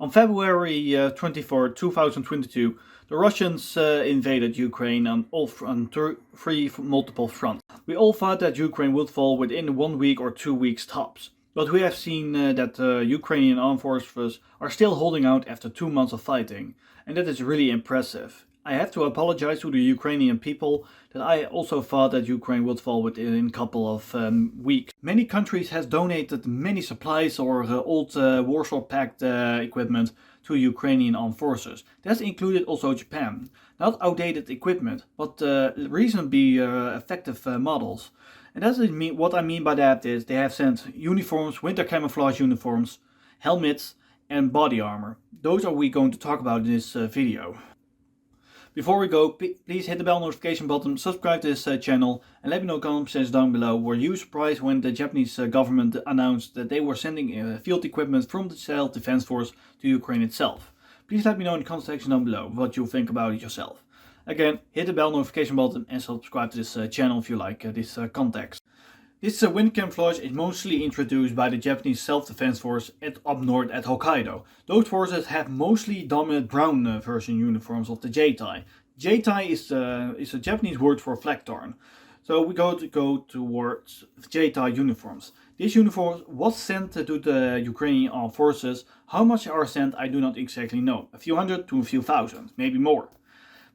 On February 24, 2022, the Russians invaded Ukraine on three multiple fronts. We all thought that Ukraine would fall within 1 week or 2 weeks tops. But we have seen that Ukrainian armed forces are still holding out after 2 months of fighting, and that is really impressive. I have to apologize to the Ukrainian people that I also thought that Ukraine would fall within a couple of weeks. Many countries have donated many supplies or old Warsaw Pact equipment to Ukrainian armed forces. That's included also Japan. Not outdated equipment, but reasonably effective models. And that's what I mean by that is they have sent uniforms, winter camouflage uniforms, helmets, and body armor. Those are we going to talk about in this video. Before we go, please hit the bell notification button, subscribe to this channel, and let me know in the comment section down below. Were you surprised when the Japanese government announced that they were sending field equipment from the Self-Defense Force to Ukraine itself? Please let me know in the comment section down below what you think about it yourself. Again, hit the bell notification button and subscribe to this channel if you like this context. This wind camouflage is mostly introduced by the Japanese Self-Defense Force up north at Hokkaido. Those forces have mostly dominant brown version uniforms of the J-tie. J-tie is a Japanese word for flag tarn. So we go towards J-tie uniforms. This uniform was sent to the Ukrainian armed forces. How much are sent I do not exactly know. A few hundred to a few thousand, maybe more.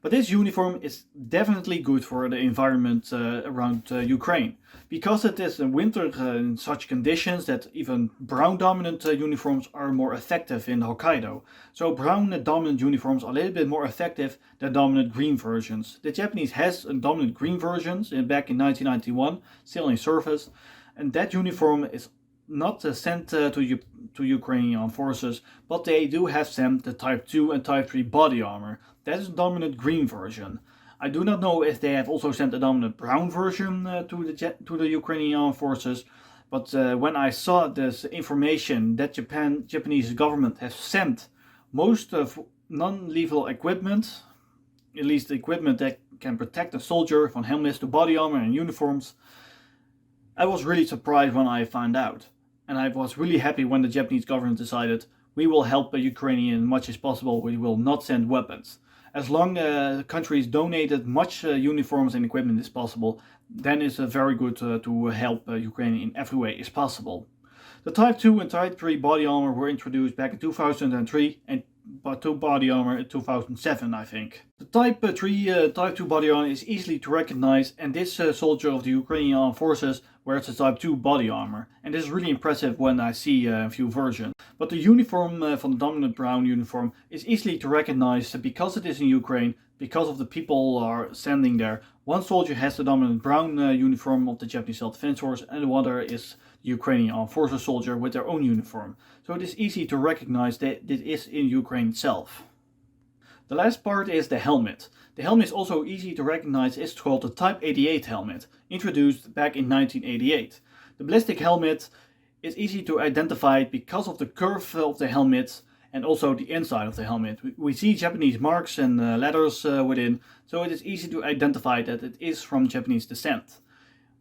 But this uniform is definitely good for the environment around Ukraine. Because it is in winter in such conditions that even brown dominant uniforms are more effective in Hokkaido. So brown dominant uniforms are a little bit more effective than dominant green versions. The Japanese has a dominant green versions back in 1991, still in service. And that uniform is not sent to Ukrainian forces, but they do have sent the Type 2 and Type 3 body armor. That is a dominant green version. I do not know if they have also sent a dominant brown version to the Ukrainian forces, but when I saw this information that Japanese government has sent most of non-lethal equipment, at least the equipment that can protect a soldier from helmets to body armor and uniforms, I was really surprised when I found out. And I was really happy when the Japanese government decided we will help the Ukrainian as much as possible, we will not send weapons. As long as countries donated much uniforms and equipment as possible, then it's very good to help Ukraine in every way as possible. The Type 2 and Type 3 body armor were introduced back in 2003 and Type 2 body armor in 2007, I think. The Type 3, Type 2 body armor is easily to recognize, and this soldier of the Ukrainian armed forces wears the Type 2 body armor. And this is really impressive when I see a few versions. But the uniform from the dominant brown uniform is easily to recognize because it is in Ukraine, because of the people are standing there. One soldier has the dominant brown uniform of the Japanese Self-Defense Force, and the other is the Ukrainian armed forces soldier with their own uniform. So it is easy to recognize that it is in Ukraine itself. The last part is the helmet. The helmet is also easy to recognize. It's called the Type 88 helmet, introduced back in 1988. The ballistic helmet is easy to identify because of the curve of the helmet and also the inside of the helmet. We see Japanese marks and letters within, so it is easy to identify that it is from Japanese descent.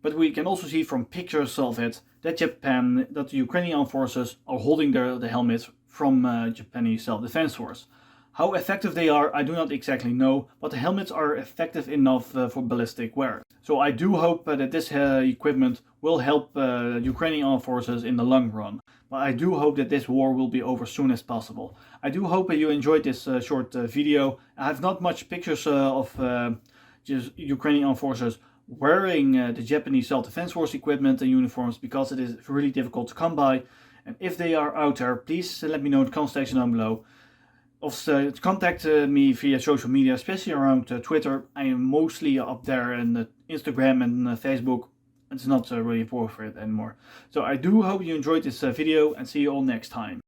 But we can also see from pictures of it that the Ukrainian armed forces are holding the helmets from Japanese Self-Defense Force. How effective they are, I do not exactly know, but the helmets are effective enough for ballistic wear. So I do hope that this equipment will help Ukrainian armed forces in the long run. But I do hope that this war will be over soon as possible. I do hope that you enjoyed this short video. I have not much pictures of just Ukrainian armed forces wearing the Japanese Self-Defense Force equipment and uniforms because it is really difficult to come by. And if they are out there, please let me know in the comment section down below. Or contact me via social media, especially around Twitter. I am mostly up there in Instagram and Facebook. It's not really worth it anymore. So I do hope you enjoyed this video and see you all next time.